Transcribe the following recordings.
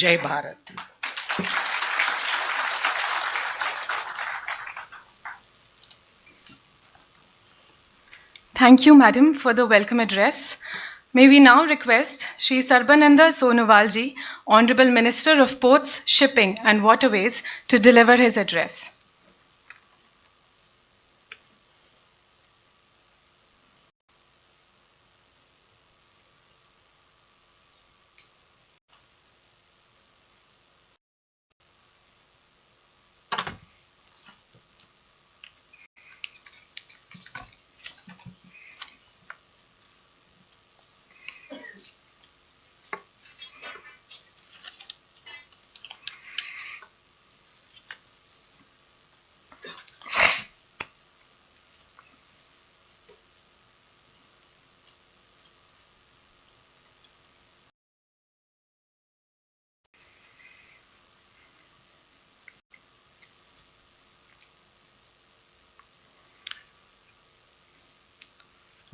Jai Bharat. Thank you, Madam, for the welcome address. May we now request Shri Sarbananda Sonowal ji, Honorable Minister of Ports, Shipping and Waterways, to deliver his address.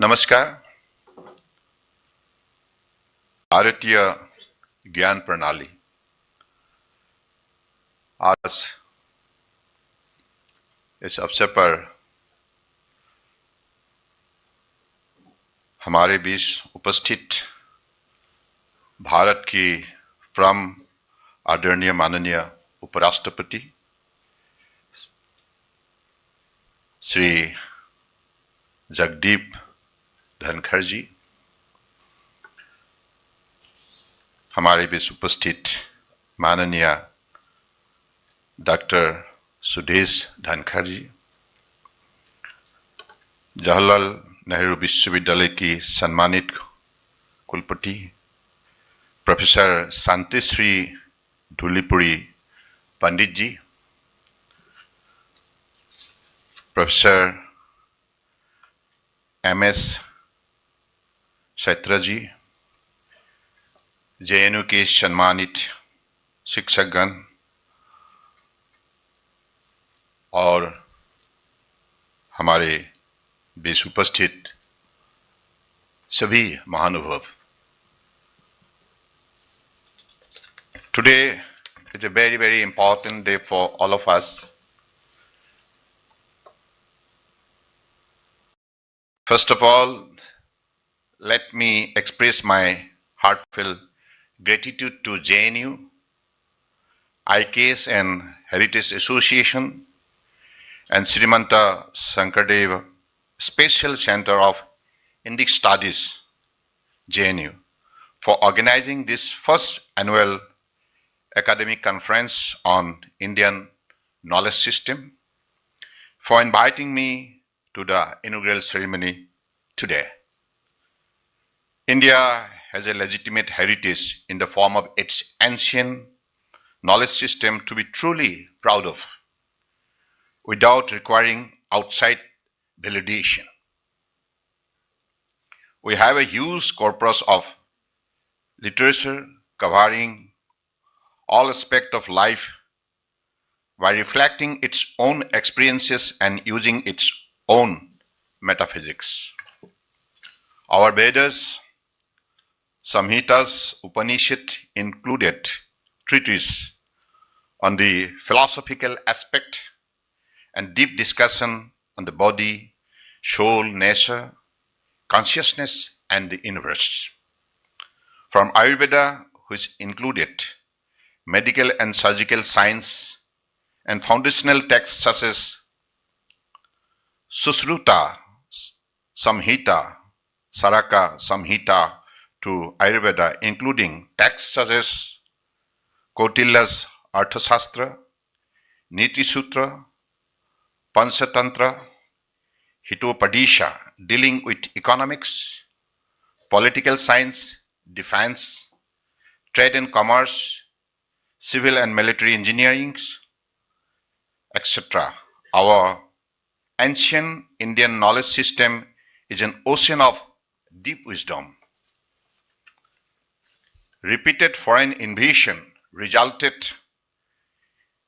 नमस्कार। भारतीय ज्ञान प्रणाली आज इस अवसर पर हमारे बीच उपस्थित भारत की परम आदरणीय माननीय उपराष्ट्रपति श्री जगदीप धनखड़ जी, हमारे बीच उपस्थित माननीय डॉक्टर सुदेश धनखड़ जी, जवाहरलाल नेहरू विश्वविद्यालय की सम्मानित कुलपति प्रोफेसर शांतिश्री धूलीपुरी पंडित जी, प्रोफेसर MS क्षेत्र जी, JNU के सम्मानित शिक्षकगण और हमारे बीच उपस्थित सभी महानुभाव। Today is a very, very important day for all of us. First of all, let me express my heartfelt gratitude to JNU, IKS and Heritage Association, and Srimanta Sankardev Special Center of Indic Studies, JNU, for organizing this first annual academic conference on Indian knowledge system, for inviting me to the inaugural ceremony today. India has a legitimate heritage in the form of its ancient knowledge system to be truly proud of, without requiring outside validation. We have a huge corpus of literature covering all aspects of life by reflecting its own experiences and using its own metaphysics. Our Vedas, Samhitas, Upanishad included treatises on the philosophical aspect and deep discussion on the body, soul, nature, consciousness, and the universe. From Ayurveda, which included medical and surgical science and foundational texts such as Susruta, Samhita, Saraka, Samhita, to Ayurveda, including texts such as Kautilya's Arthashastra, Niti Sutra, Panchatantra, Hitopadesha, dealing with economics, political science, defense, trade and commerce, civil and military engineering, etc. Our ancient Indian knowledge system is an ocean of deep wisdom. Repeated foreign invasion resulted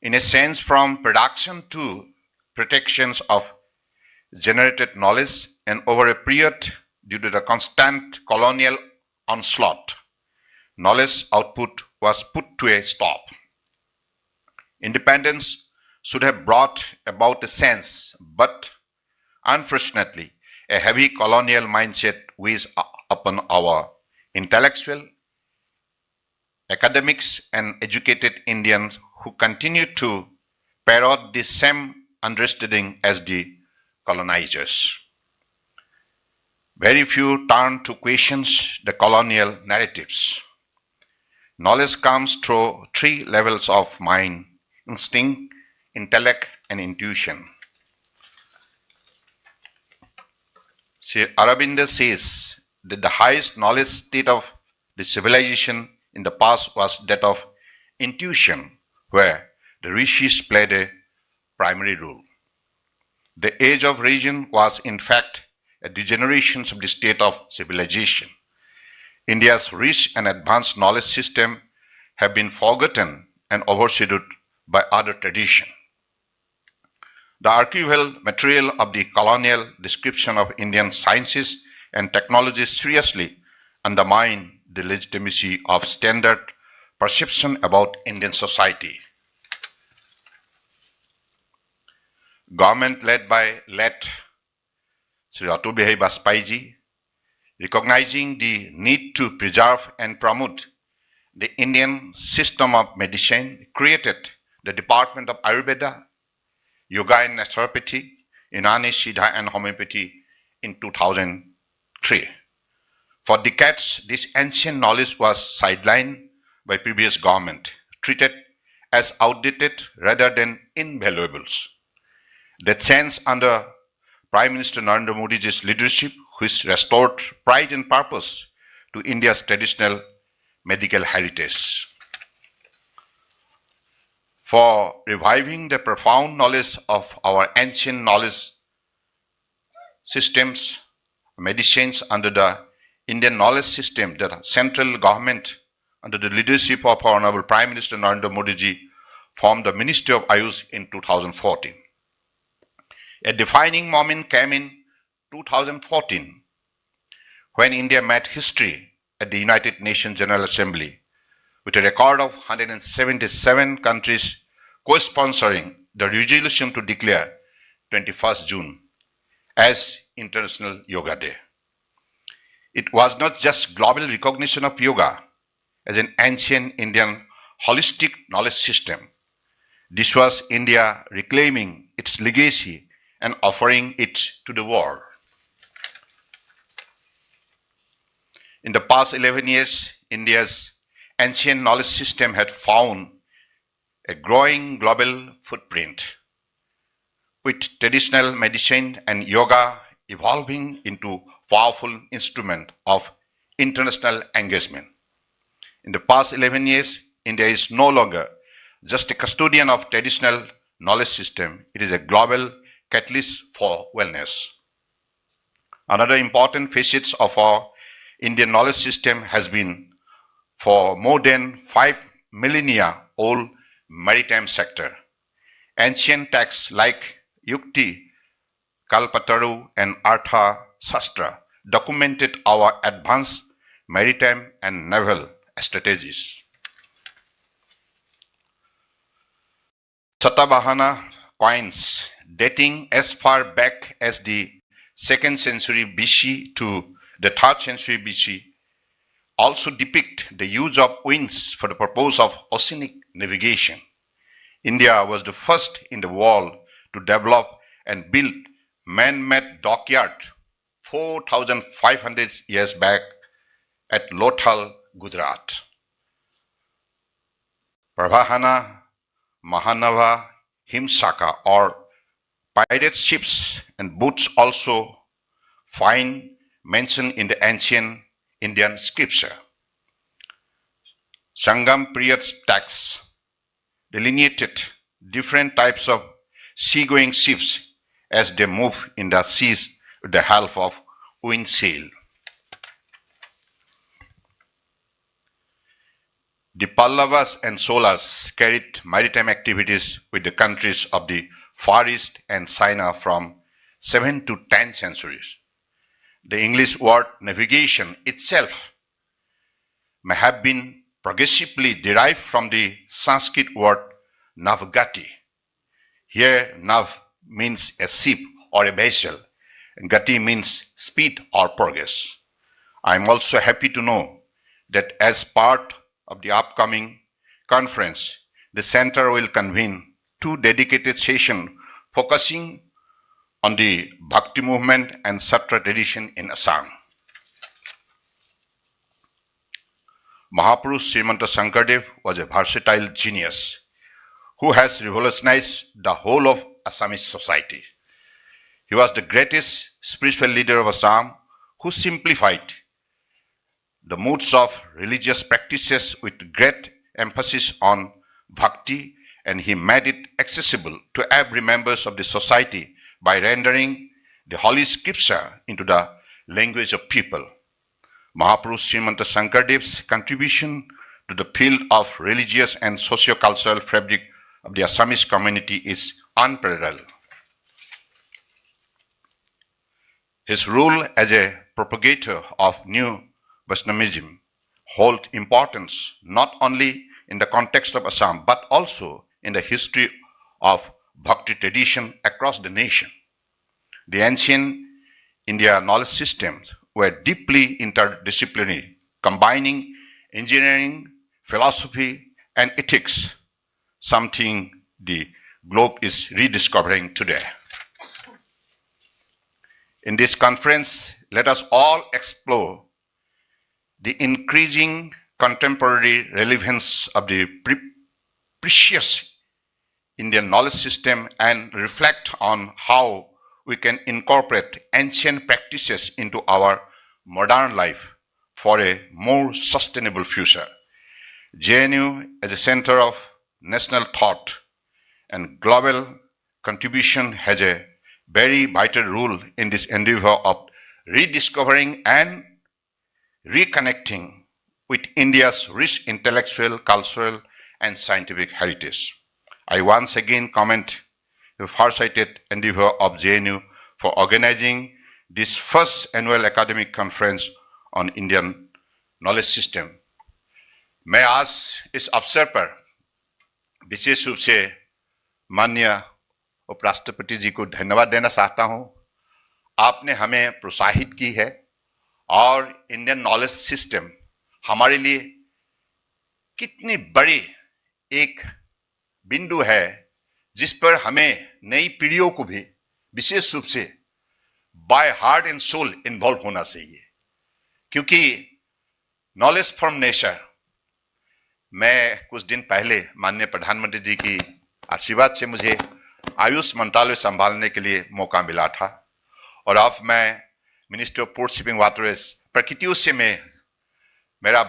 in a sense from production to protections of generated knowledge, and over a period due to the constant colonial onslaught, knowledge output was put to a stop. Independence should have brought about a sense, but unfortunately, a heavy colonial mindset weighs upon our intellectual, academics, and educated Indians who continue to parrot the same understanding as the colonizers. Very few turn to question the colonial narratives. Knowledge comes through three levels of mind: instinct, intellect, and intuition. Aurobindo says that the highest knowledge state of the civilization in the past was that of intuition, where the rishis played a primary role. The age of reason was in fact a degeneration of the state of civilization. India's rich and advanced knowledge system have been forgotten and overshadowed by other traditions. The archival material of the colonial description of Indian sciences and technologies seriously undermine the legitimacy of standard perception about Indian society. Government led by late Sri Atal Bihari Vajpayee, recognizing the need to preserve and promote the Indian system of medicine, created the Department of Ayurveda, Yoga and Naturopathy, Unani, Siddha, and Homeopathy in 2003. For decades, this ancient knowledge was sidelined by previous government, treated as outdated rather than invaluables. The change under Prime Minister Narendra Modi's leadership, which restored pride and purpose to India's traditional medical heritage. For reviving the profound knowledge of our ancient knowledge systems, medicines under the Indian knowledge system, the central government under the leadership of our Honorable Prime Minister Narendra Modi formed the Ministry of Ayush in 2014. A defining moment came in 2014 when India made history at the United Nations General Assembly with a record of 177 countries co-sponsoring the resolution to declare 21st June as International Yoga Day. It was not just global recognition of yoga as an ancient Indian holistic knowledge system. This was India reclaiming its legacy and offering it to the world. In the past 11 years, India's ancient knowledge system had found a growing global footprint, with traditional medicine and yoga evolving into powerful instrument of international engagement. In the past 11 years, India is no longer just a custodian of traditional knowledge system. It is a global catalyst for wellness. Another important facet of our Indian knowledge system has been for more than 5 millennia old maritime sector. Ancient texts like Yukti, Kalpataru, and Artha Shastra documented our advanced maritime and naval strategies. Satavahana coins dating as far back as the 2nd century BC to the 3rd century BC also depict the use of winds for the purpose of oceanic navigation. India was the first in the world to develop and build man-made dockyard 4,500 years back at Lothal, Gujarat. Prabhahana, Mahanava, Himsaka, or pirate ships and boats also find mention in the ancient Indian scripture. Sangam period texts delineated different types of seagoing ships as they move in the seas with the help of wind sail. The Pallavas and Cholas carried maritime activities with the countries of the Far East and China from 7th to 10th centuries. The English word navigation itself may have been progressively derived from the Sanskrit word navgati. Here, nav means a ship or a vessel, and gati means speed or progress. I am also happy to know that as part of the upcoming conference, the center will convene 2 dedicated sessions focusing on the Bhakti movement and Satra tradition in Assam. Mahapurush Srimanta Shankardev was a versatile genius who has revolutionized the whole of Assamese society. He was the greatest spiritual leader of Assam who simplified the modes of religious practices with great emphasis on bhakti, and he made it accessible to every member of the society by rendering the Holy Scripture into the language of people. Mahapurush Srimanta Shankardev's contribution to the field of religious and socio-cultural fabric of the Assamese community is unparalleled. His role as a propagator of new Vaishnavism holds importance not only in the context of Assam but also in the history of bhakti tradition across the nation. The ancient India knowledge systems were deeply interdisciplinary, combining engineering, philosophy, and ethics, something the globe is rediscovering today. In this conference, let us all explore the increasing contemporary relevance of the precious Indian knowledge system and reflect on how we can incorporate ancient practices into our modern life for a more sustainable future. JNU as a center of national thought and global contribution has a very vital role in this endeavor of rediscovering and reconnecting with India's rich intellectual, cultural, and scientific heritage. I once again commend the far-sighted endeavor of JNU for organizing this first annual academic conference on Indian knowledge system. मैं आज इस अवसर पर विशेष रूप से माननीय उपराष्ट्रपति जी को धन्यवाद देना चाहता हूं। आपने हमें प्रोत्साहित की है और इंडियन नॉलेज सिस्टम हमारे लिए कितनी बड़ी एक बिंदु है जिस पर हमें नई पीढ़ियों को भी विशेष रूप से by heart and soul involve होना चाहिए, क्योंकि नॉलेज फ्रॉम नेचर। मैं कुछ दिन पहले माननीय प्रधानमंत्री जी की आशीर्वाद से मुझे आयुष मंत्रालय संभालने के लिए मौका मिला था और अब मैं minister of port shipping waterways प्रकृतियों से मेरा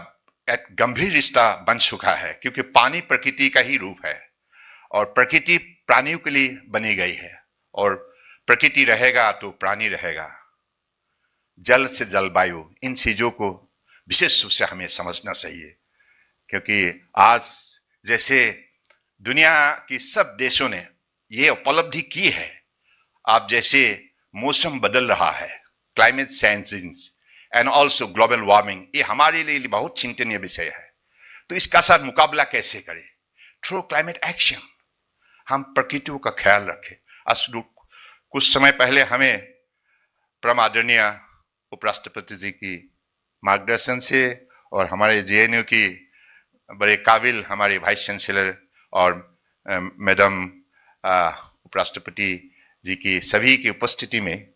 एक गंभीर रिश्ता बन चुका है, क्योंकि पानी प्रकृति का ही रूप है और प्रकृति प्राणियों के लिए बनी गई है और प्रकृति रहेगा तो प्राणी रहेगा। जल से जलवायु, इन चीजों को विशेष रूप से हमें समझना चाहिए, क्योंकि आज जैसे दुनिया की सब देशों ने ये उपलब्धि की है, आप जैसे मौसम बदल रहा है, climate change and also global warming, ये हमारे लिए बहुत चिंतनीय विषय है। तो इसका साथ मुकाबला कैसे करें? थ्रू क्लाइमेट एक्शन हम प्रकृति का ख्याल रखें। आज कुछ समय पहले हमें परम आदरणीय उपराष्ट्रपति जी की मार्गदर्शन से और हमारे जेएनयू की बड़े काबिल हमारे वाइस चांसलर और मैडम उपराष्ट्रपति जी की सभी की उपस्थिति में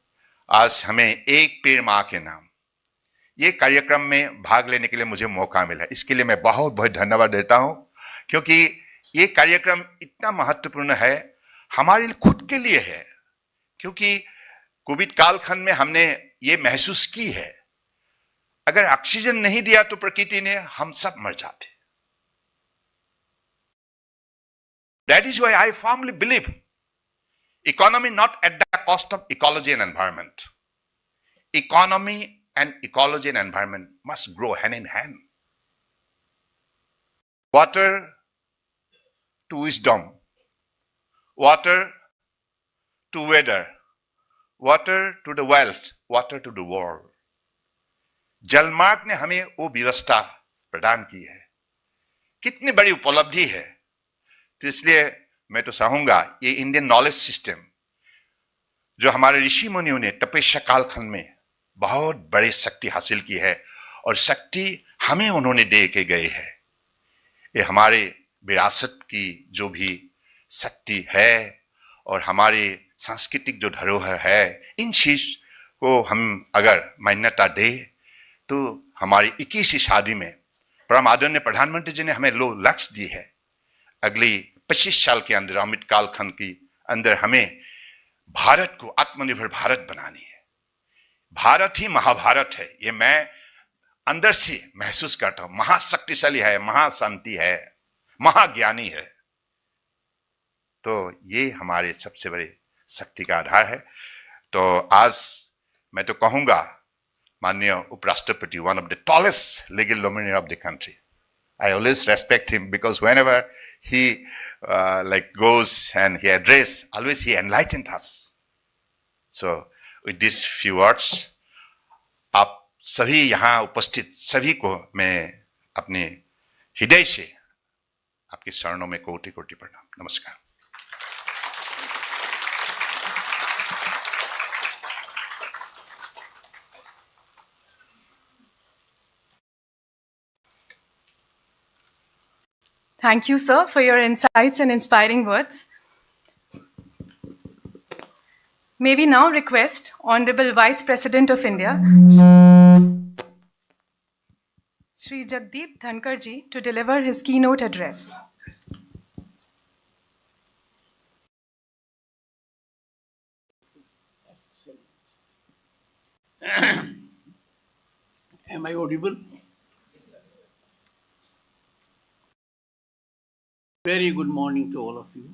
आज हमें एक पेड़ मां के नाम ये कार्यक्रम में भाग लेने के लिए मुझे मौका मिला। इसके लिए मैं बहुत बहुत धन्यवाद देता हूं, क्योंकि ये कार्यक्रम इतना महत्वपूर्ण है हमारे लिए, खुद के लिए है, क्योंकि कोविड कालखंड में हमने ये महसूस की है, अगर ऑक्सीजन नहीं दिया तो प्रकृति ने हम सब मर जाते। That is why I firmly believe economy not at the cost of ecology and environment. Economy and ecology and environment must grow hand in hand. Water to wisdom, water to weather, water to the wealth, water to the world. जलमार्ग ने हमें वो व्यवस्था प्रदान की है कितनी बड़ी उपलब्धि है। तो इसलिए मैं तो चाहूंगा ये इंडियन नॉलेज सिस्टम जो हमारे ऋषि मुनियों ने तपस्या कालखंड में बहुत बड़ी शक्ति हासिल की है और शक्ति हमें उन्होंने दे के गए हैं, ये हमारे विरासत की जो भी शक्ति है और हमारे सांस्कृतिक जो धरोहर है, इन चीज को हम अगर मान्यता दे तो हमारी 21वीं शादी में परम आदरणीय प्रधानमंत्री जी ने हमें लक्ष्य दी है, अगली 25 साल के अंदर अमृत कालखंड के अंदर हमें भारत को आत्मनिर्भर भारत बनानी है। भारत ही महाभारत है, ये मैं अंदर से महसूस करता हूं। महाशक्तिशाली है, महाशांति है, महाज्ञानी है। तो ये हमारे सबसे बड़े शक्ति का आधार है। तो आज मैं तो कहूंगा माननीय उपराष्ट्रपति, one of the tallest legal luminary of the country, I always respect him because whenever he goes and he address, always he enlightened us. So with these few words, आप सभी यहाँ उपस्थित सभी को मैं अपने हृदय से आपके चरणों में कोटि कोटि प्रणाम। नमस्कार। Thank you, sir, for your insights and inspiring words. May we now request Honorable Vice President of India, Shri Jagdeep Dhankar ji, to deliver his keynote address. Am I audible? Very good morning to all of you.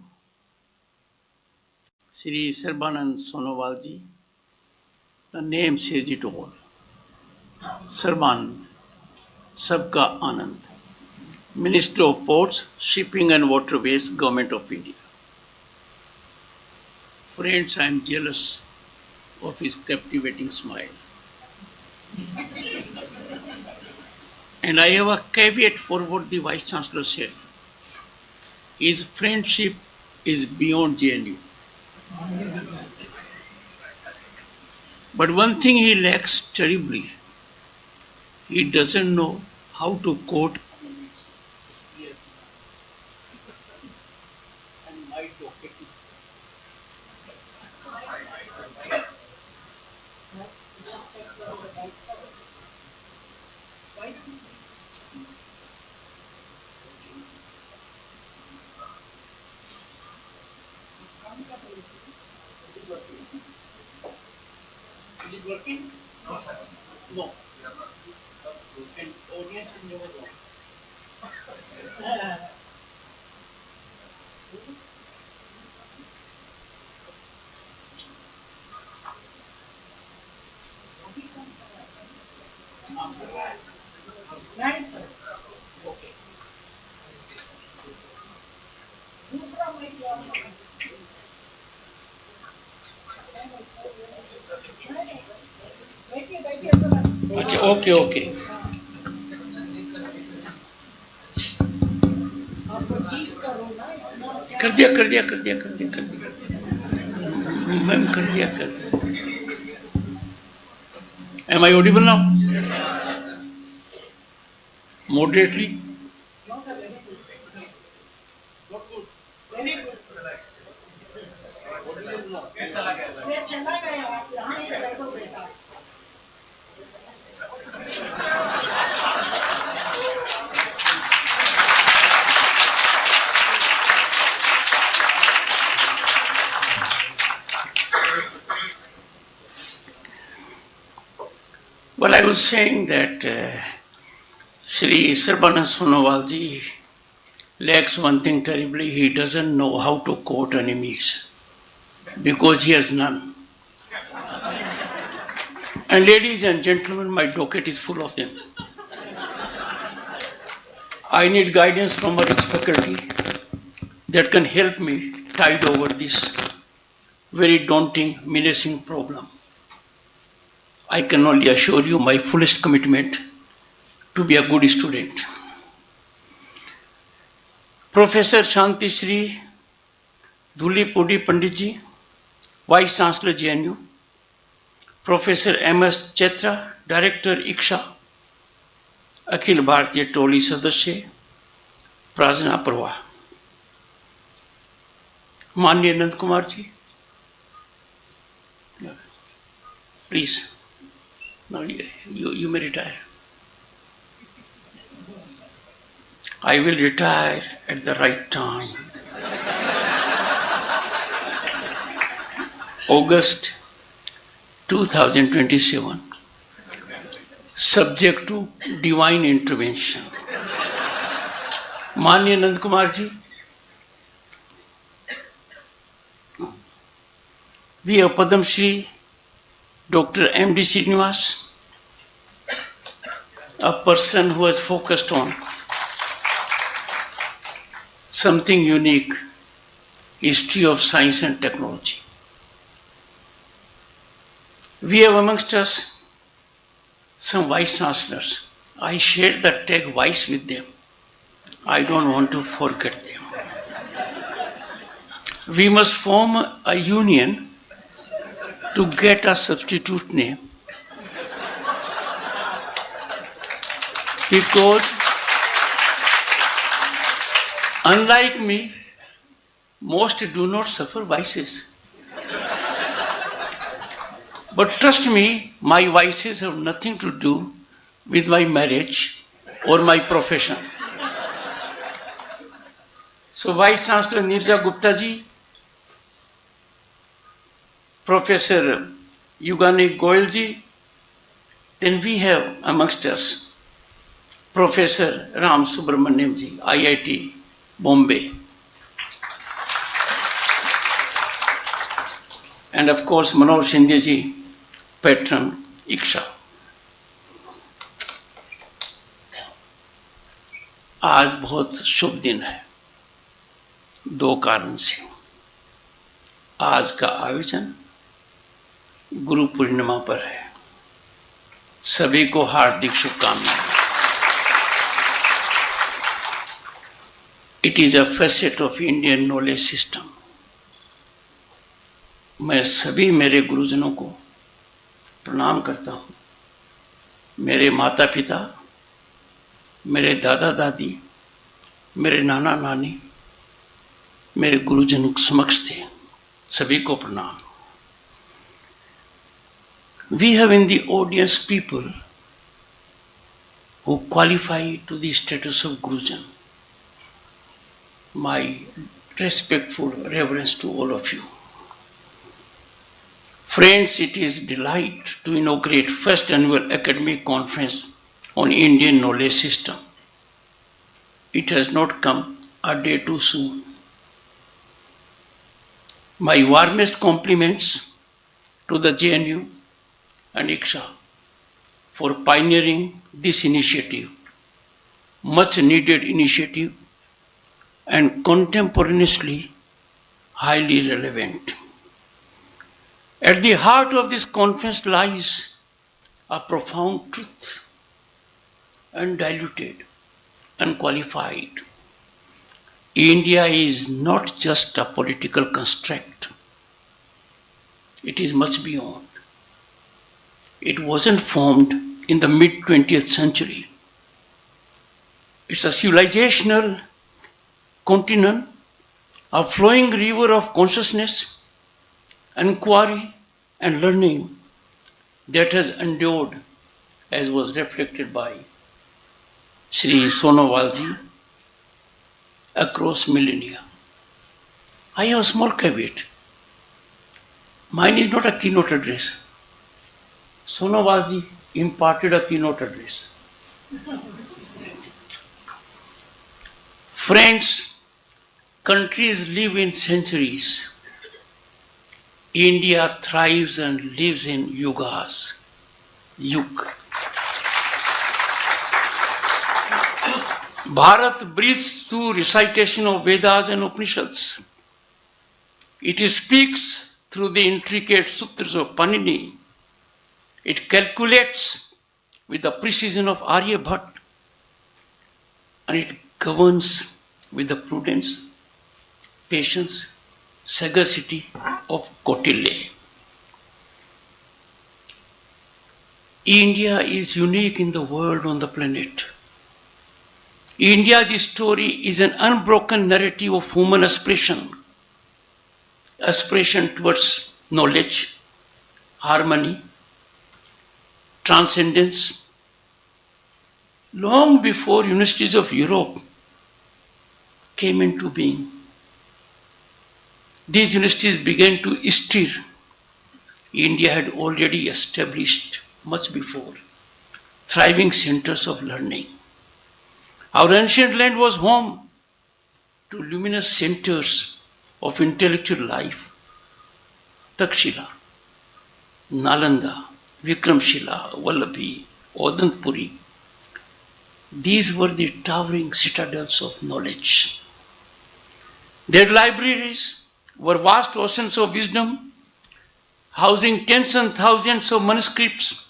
Shri Sarbananda Sonowal ji, the name says it all. Sarbananda, Sabka Anand, Minister of Ports, Shipping and Waterways, Government of India. Friends, I am jealous of his captivating smile. And I have a caveat for what the Vice Chancellor said. His friendship is beyond JNU. But one thing he lacks terribly, he doesn't know how to quote. Yes. And my docket is. Is it working? No, sir. No. And audience is never wrong. Nice, sir. Okay. दूसरा मैं क्या अच्छा okay okay कर दिया ma'am कर दिया Am I audible now? Moderately? Well, I was saying that Shri Sarbananda Sonowal ji lacks one thing terribly. He doesn't know how to quote enemies because he has none. And ladies and gentlemen, my docket is full of them. I need guidance from a rich faculty that can help me tide over this very daunting, menacing problem. I can only assure you my fullest commitment to be a good student. Professor Shanti Shri Dhulipudi Panditji, Vice Chancellor JNU, Professor M.S. Chetra, Director ICSA, Akhil Bharatiya टोली सदस्य प्रार्थना प्रवाह, माननीय Nand Kumar ji, please now you may retire. I will retire at the right time. August 2027. Subject to divine intervention. माननीय Nand Kumar ji, we have Padam Shri Dr. M.D. Srinivas, a person who has focused on something unique, history of science and technology. We have amongst us some vice chancellors. I shared the tag vice with them. I don't want to forget them. We must form a union to get a substitute name. Because unlike me, most do not suffer vices. But trust me, my vices have nothing to do with my marriage or my profession. So Vice Chancellor Nirja Gupta ji, Professor Yugani Goyal ji, then we have amongst us Professor Ram Subramaniam ji, IIT Bombay. And of course Manoj Shinde ji, patron ICSA. आज बहुत शुभ दिन है, दो कारण से। आज का आयोजन गुरु पूर्णिमा पर है। सभी को हार्दिक शुभकामनाएं। It is a facet of Indian knowledge system. मैं सभी मेरे गुरुजनों को प्रणाम करता हूँ। मेरे माता पिता, मेरे दादा दादी, मेरे नाना नानी, मेरे गुरुजन समक्ष थे, सभी को प्रणाम। We have in the audience people who qualify to the status of Gurujan. My respectful reverence to all of you. Friends, it is a delight to inaugurate first annual academic conference on Indian knowledge system. It has not come a day too soon. My warmest compliments to the JNU and ICSA for pioneering this initiative, much needed initiative and contemporaneously highly relevant. At the heart of this conference lies a profound truth, undiluted, unqualified. India is not just a political construct. It is much beyond. It wasn't formed in the mid-20th century. It's a civilizational continent, a flowing river of consciousness, inquiry and learning that has endured, as was reflected by Sri Sonowal ji, across millennia. I have a small caveat. Mine is not a keynote address. Sonowal ji imparted a keynote address. Friends, countries live in centuries. India thrives and lives in yugas. Yug. Bharat breathes through recitation of Vedas and Upanishads. It speaks through the intricate sutras of Panini. It calculates with the precision of Aryabhat, and it governs with the prudence, patience, sagacity of Kautilya. India is unique in the world on the planet. India's story is an unbroken narrative of human aspiration towards knowledge, harmony, transcendence. Long before universities of Europe came into being, these universities began to stir. India had already established, much before, thriving centers of learning. Our ancient land was home to luminous centers of intellectual life. Takshila, Nalanda, Vikramshila, Vallabhi, Odantpuri. These were the towering citadels of knowledge. Their libraries were vast oceans of wisdom, housing tens and thousands of manuscripts.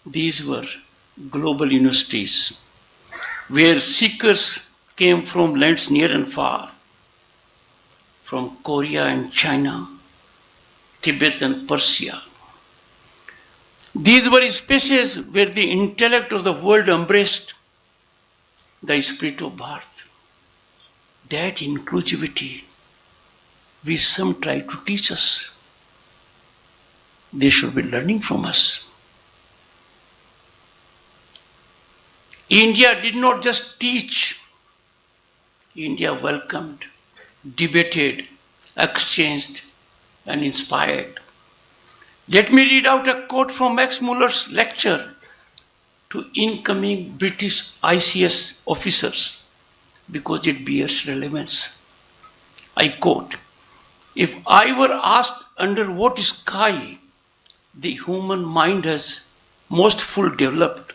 These were global universities where seekers came from lands near and far, from Korea and China, Tibet and Persia. These were spaces where the intellect of the world embraced the spirit of Bharat. That inclusivity which some try to teach us, they should be learning from us. India did not just teach, India welcomed, debated, exchanged, and inspired. Let me read out a quote from Max Muller's lecture to incoming British ICS officers because it bears relevance. I quote, "If I were asked under what sky the human mind has most full developed,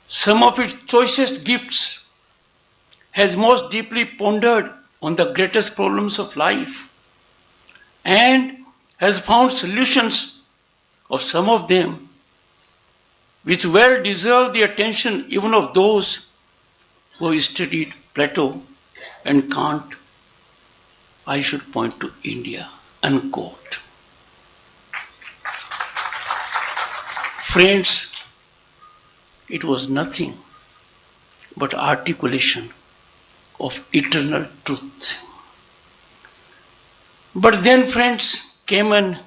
some of its choicest gifts has most deeply pondered on the greatest problems of life and has found solutions of some of them which well deserve the attention even of those who have studied Plato and Kant, I should point to India." Unquote. Friends, it was nothing but articulation of eternal truth. But then, friends, came an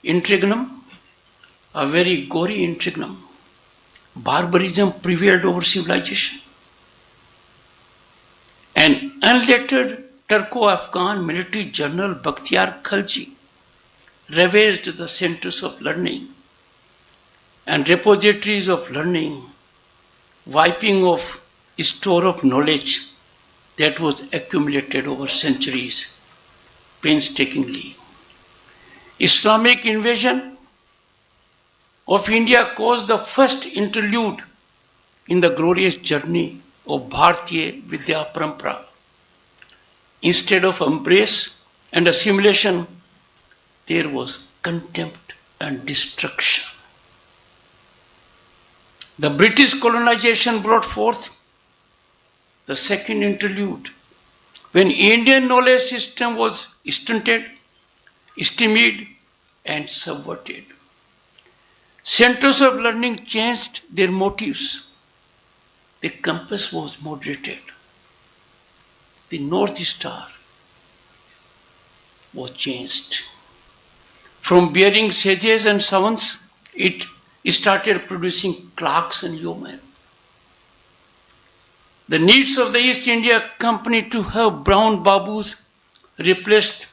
interregnum, a very gory interregnum. Barbarism prevailed over civilization. An unlettered Turco-Afghan military general Bakhtiar Khalji ravaged the centers of learning and repositories of learning, wiping off a store of knowledge that was accumulated over centuries painstakingly. Islamic invasion of India caused the first interlude in the glorious journey of Bharatiya Vidya Parampara. Instead of embrace and assimilation, there was contempt and destruction. The British colonization brought forth the second interlude, when Indian knowledge system was stunted, stymied, and subverted. Centers of learning changed their motives. The compass was moderated. The North Star was changed. From bearing sages and savants, it started producing clerks and yeomen. The needs of the East India Company to have brown babus replaced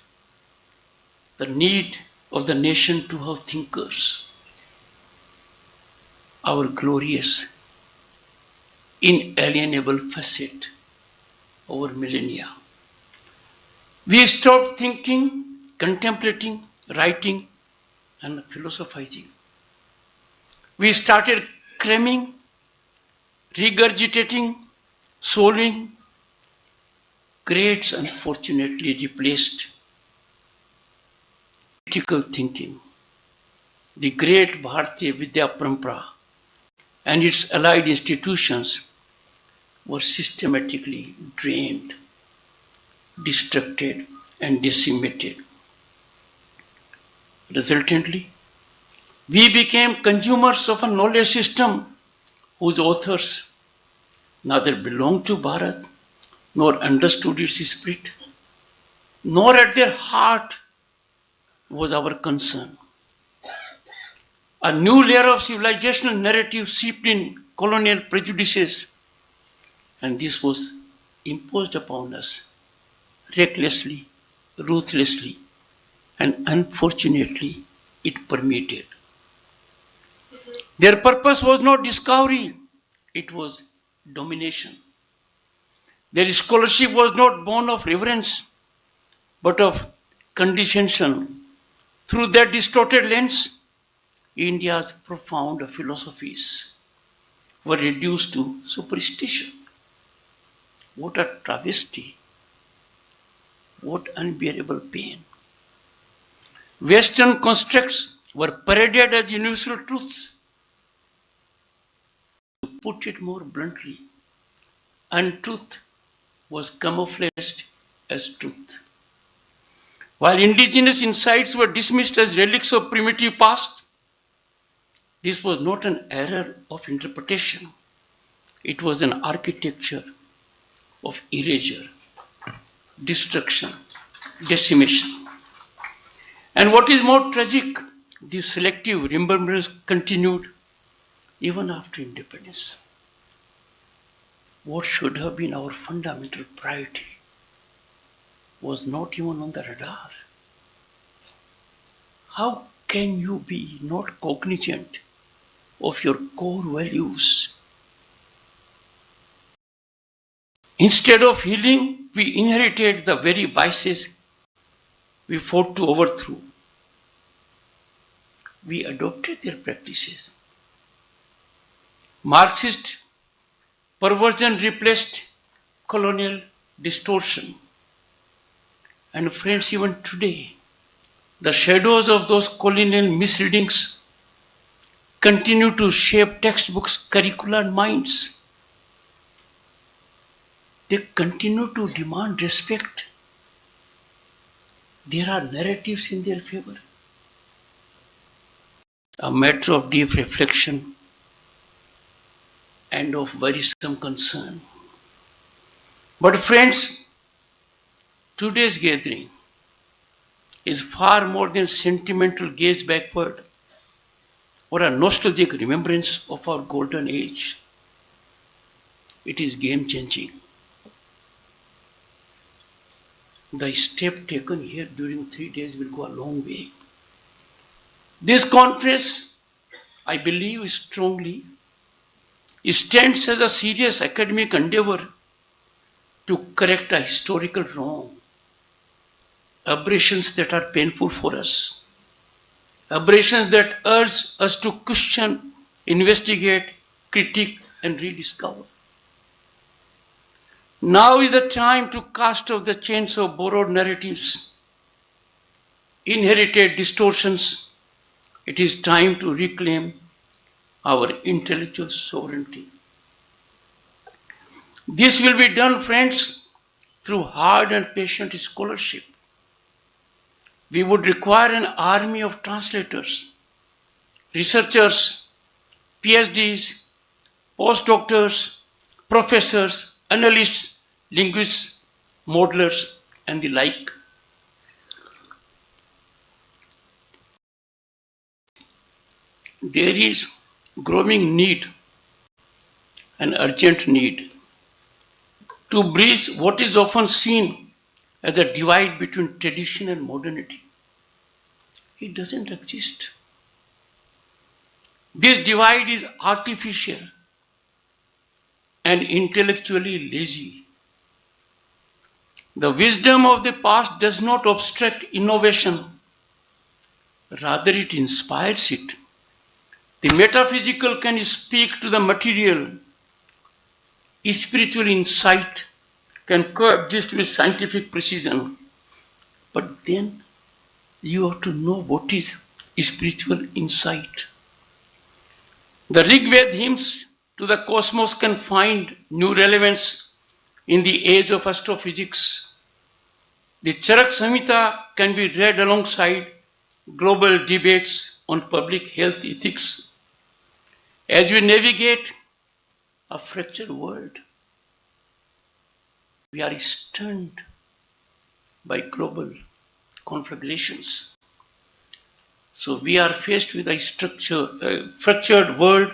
the need of the nation to have thinkers. Our glorious, inalienable facet over millennia. We stopped thinking, contemplating, writing, and philosophizing. We started cramming, regurgitating, solving. Grades unfortunately replaced critical thinking. The great Bharatiya Vidya Parampara and its allied institutions were systematically drained, destructed, and decimated. Resultantly, we became consumers of a knowledge system whose authors neither belonged to Bharat nor understood its spirit, nor at their heart was our concern. A new layer of civilizational narrative seeped in colonial prejudices, and this was imposed upon us recklessly, ruthlessly, and unfortunately, it permeated. Their purpose was not discovery, it was domination. Their scholarship was not born of reverence, but of condescension. Through that distorted lens, India's profound philosophies were reduced to superstition. What a travesty! What unbearable pain! Western constructs were paraded as universal truths. To put it more bluntly, untruth was camouflaged as truth. While indigenous insights were dismissed as relics of primitive past, this was not an error of interpretation. It was an architecture of erasure, destruction, decimation. And what is more tragic, this selective remembrance continued even after independence. What should have been our fundamental priority was not even on the radar. How can you be not cognizant of your core values? Instead of healing, we inherited the very vices we fought to overthrow. We adopted their practices. Marxist perversion replaced colonial distortion. And friends, even today, the shadows of those colonial misreadings continue to shape textbooks, curricula, and minds. They continue to demand respect. There are narratives in their favor. A matter of deep reflection and of worrisome concern. But friends, today's gathering is far more than sentimental gaze backward or a nostalgic remembrance of our golden age. It is game-changing. The step taken here during 3 days will go a long way. This conference, I believe strongly, stands as a serious academic endeavor to correct a historical wrong, aberrations that are painful for us, aberrations that urge us to question, investigate, critique, and rediscover. Now is the time to cast off the chains of borrowed narratives, inherited distortions. It is time to reclaim our intellectual sovereignty. This will be done, friends, through hard and patient scholarship. We would require an army of translators, researchers, PhDs, postdoctors, professors, analysts, linguists, modelers, and the like. There is growing need, an urgent need, to bridge what is often seen as a divide between tradition and modernity. It doesn't exist. This divide is artificial and intellectually lazy. The wisdom of the past does not obstruct innovation, rather, it inspires it. The metaphysical can speak to the material. Spiritual insight can coexist with scientific precision. But then you have to know what is spiritual insight. The Rig Veda hymns to the cosmos can find new relevance in the age of astrophysics. The Charak Samhita can be read alongside global debates on public health ethics. As we navigate a fractured world, we are stunned by global conflagrations. So we are faced with a fractured world,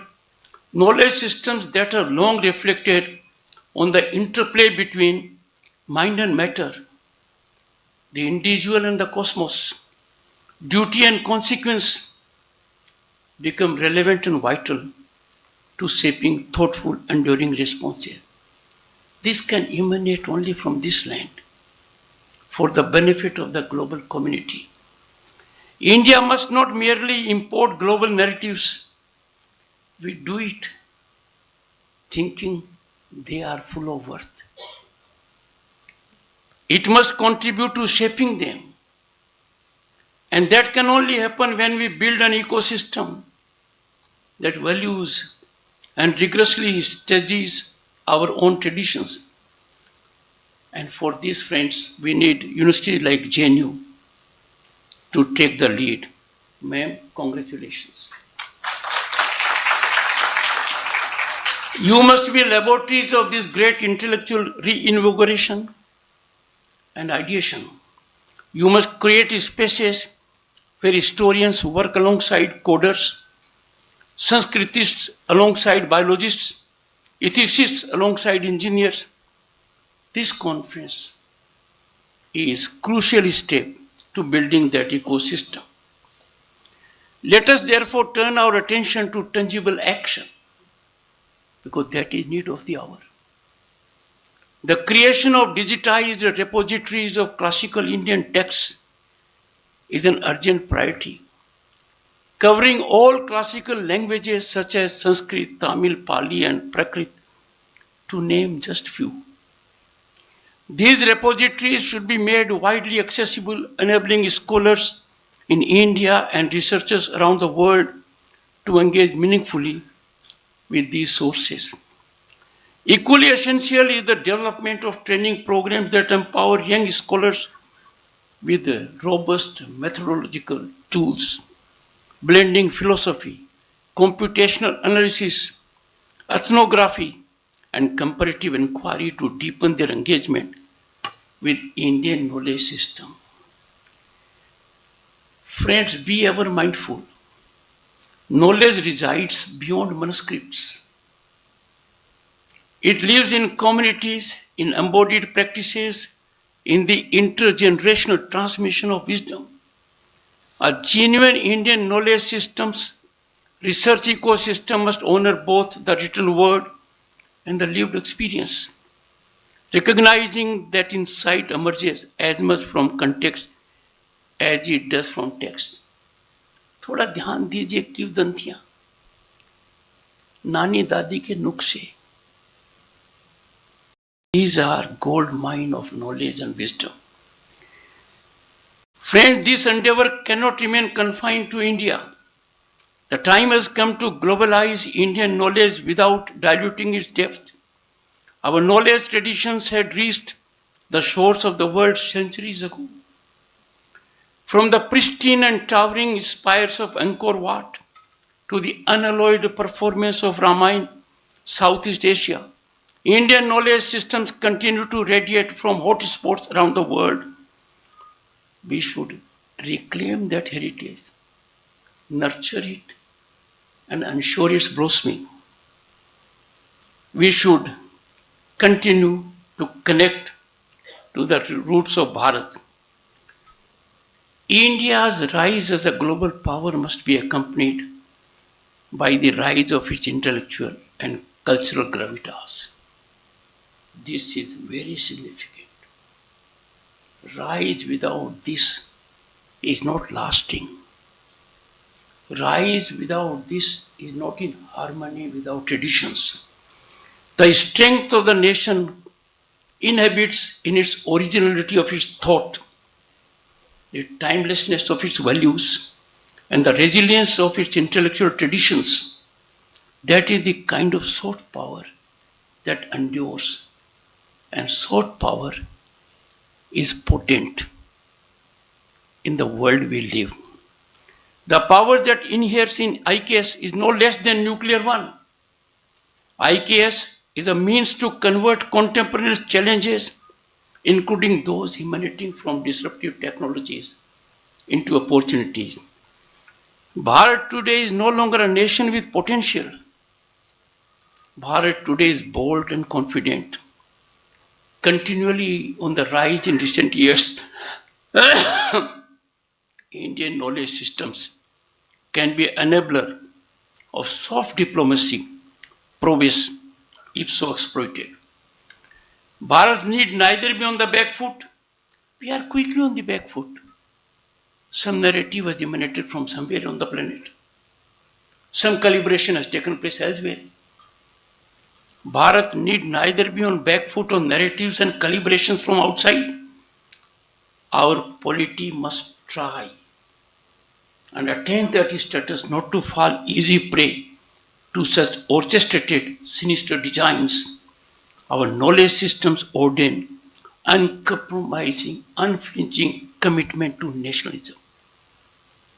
knowledge systems that have long reflected on the interplay between mind and matter, the individual and the cosmos. Duty and consequence become relevant and vital to shaping thoughtful, enduring responses. This can emanate only from this land for the benefit of the global community. India must not merely import global narratives. We do it thinking they are full of worth. It must contribute to shaping them. And that can only happen when we build an ecosystem that values and rigorously studies our own traditions. And for this, friends, we need universities like JNU to take the lead. Ma'am, congratulations. You must be laboratories of this great intellectual reinvigoration and ideation. You must create spaces where historians work alongside coders, Sanskritists alongside biologists, ethicists alongside engineers. This conference is a crucial step to building that ecosystem. Let us therefore turn our attention to tangible action, because that is need of the hour. The creation of digitized repositories of classical Indian texts is an urgent priority, covering all classical languages such as Sanskrit, Tamil, Pali, and Prakrit, to name just few. These repositories should be made widely accessible, enabling scholars in India and researchers around the world to engage meaningfully with these sources. Equally essential is the development of training programs that empower young scholars with robust methodological tools, blending philosophy, computational analysis, ethnography, and comparative inquiry to deepen their engagement with Indian knowledge system. Friends, be ever mindful. Knowledge resides beyond manuscripts. It lives in communities, in embodied practices, in the intergenerational transmission of wisdom. A genuine Indian knowledge systems research ecosystem must honor both the written word and the lived experience, recognizing that insight emerges as much from context as it does from text. थोड़ा ध्यान दीजिए किंवदंतियां, नानी दादी के नुस्खे. These are gold mine of knowledge and wisdom. Friends, this endeavor cannot remain confined to India. The time has come to globalize Indian knowledge without diluting its depth. Our knowledge traditions had reached the shores of the world centuries ago. From the pristine and towering spires of Angkor Wat to the unalloyed performance of Ramayana, Southeast Asia, Indian knowledge systems continue to radiate from hotspots around the world. We should reclaim that heritage, nurture it, and ensure its blossoming. We should continue to connect to the roots of Bharat. India's rise as a global power must be accompanied by the rise of its intellectual and cultural gravitas. This is very significant. Rise without this is not lasting. Rise without this is not in harmony with our traditions. The strength of the nation inhabits in its originality of its thought, the timelessness of its values, and the resilience of its intellectual traditions. That is the kind of soft power that endures, and soft power is potent in the world we live. The power that inheres in IKS is no less than nuclear one. IKS is a means to convert contemporary challenges, including those emanating from disruptive technologies, into opportunities. Bharat today is no longer a nation with potential. Bharat today is bold and confident, continually on the rise in recent years. Indian knowledge systems can be enabler of soft diplomacy prowess if so exploited. Bharat need neither be on the back foot. We are quickly on the back foot. Some narrative has emanated from somewhere on the planet. Some calibration has taken place elsewhere. Bharat need neither be on back foot on narratives and calibrations from outside. Our polity must try and attain that status, not to fall easy prey to such orchestrated, sinister designs. Our knowledge systems ordain uncompromising, unflinching commitment to nationalism.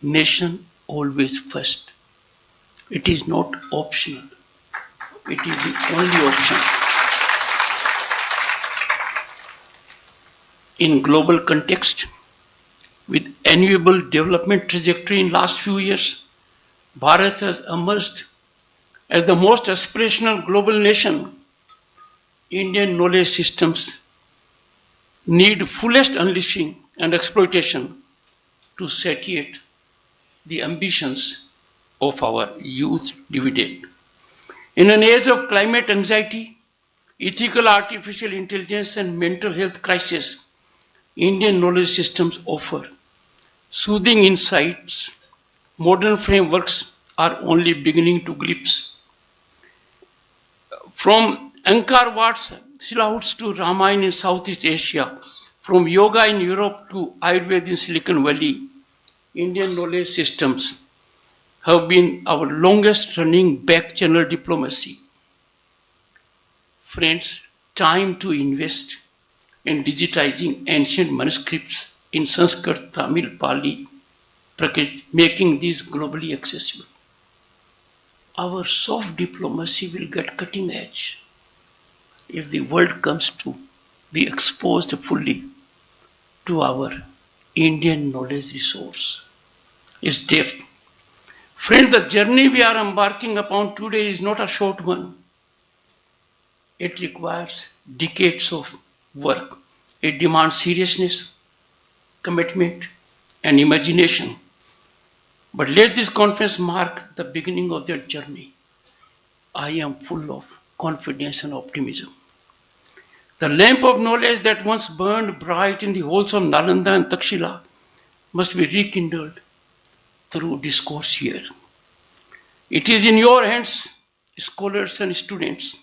Nation always first. It is not optional. It is the only option. In global context, with enviable development trajectory in last few years, Bharat has emerged as the most aspirational global nation. Indian knowledge systems need fullest unleashing and exploitation to satiate the ambitions of our youth dividend. In an age of climate anxiety, ethical artificial intelligence and mental health crisis, Indian knowledge systems offer soothing insights. Modern frameworks are only beginning to glimpse. From Angkor Wat's Silhouettes to Ramayana in Southeast Asia, from yoga in Europe to Ayurveda in Silicon Valley, Indian knowledge systems have been our longest running back channel diplomacy. Friends, time to invest in digitizing ancient manuscripts in Sanskrit, Tamil, Pali, Prakrit, making these globally accessible. Our soft diplomacy will get cutting edge if the world comes to be exposed fully to our Indian knowledge resource, its depth. Friend, the journey we are embarking upon today is not a short one. It requires decades of work. It demands seriousness, commitment, and imagination. But let this conference mark the beginning of that journey. I am full of confidence and optimism. The lamp of knowledge that once burned bright in the halls of Nalanda and Takshila must be rekindled through discourse here. It is in your hands, scholars and students,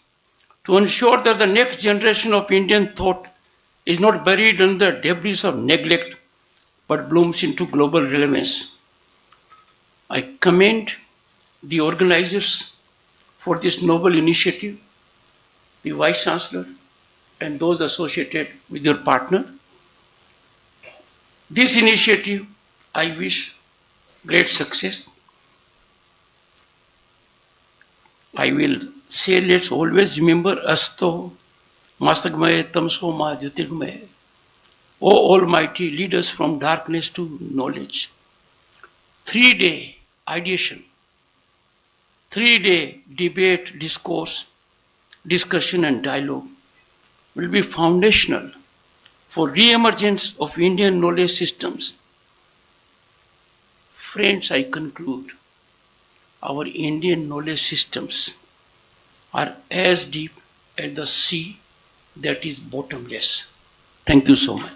to ensure that the next generation of Indian thought is not buried under debris of neglect, but blooms into global relevance. I commend the organizers for this noble initiative, the Vice Chancellor, and those associated with your partner. This initiative, I wish great success. I will say, let's always remember Asto, Masagmaya, Tamso, Ma, Jyotirmaya. O Almighty, lead us from darkness to knowledge. 3-day ideation, 3-day debate, discourse, discussion and dialogue will be foundational for re-emergence of Indian knowledge systems. Friends, I conclude, our Indian knowledge systems are as deep as the sea that is bottomless. Thank you so much.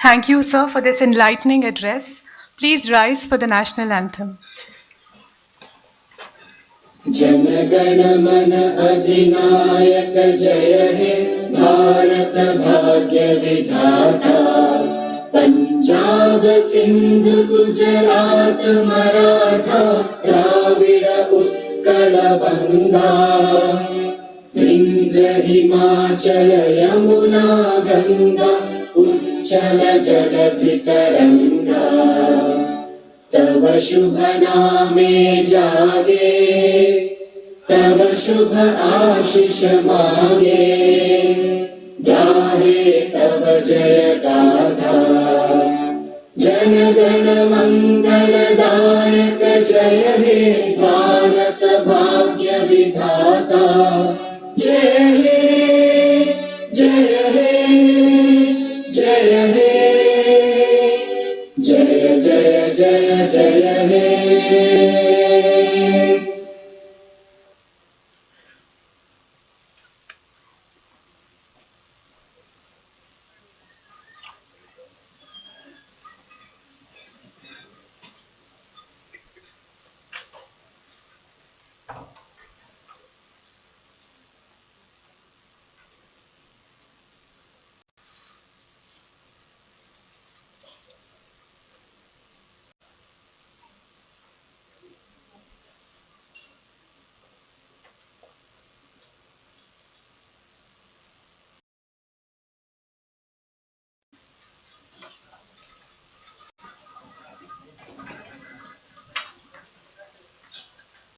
Thank you, sir, for this enlightening address. Please rise for the national anthem. Jana Gana मन अधिनायक जय हे भारत भाग्य विधाता पंजाब सिंध गुजरात मराठा द्राविड उत्कल बंगा विंध्य हिमाचल यमुना गंगा उच्चल जलधि तरंगा तव शुभ नामे जागे तव शुभ आशीष मांगे गाहे तव जय गाथा जन गण मंगलदायक जय हे भारत भाग्य विधाता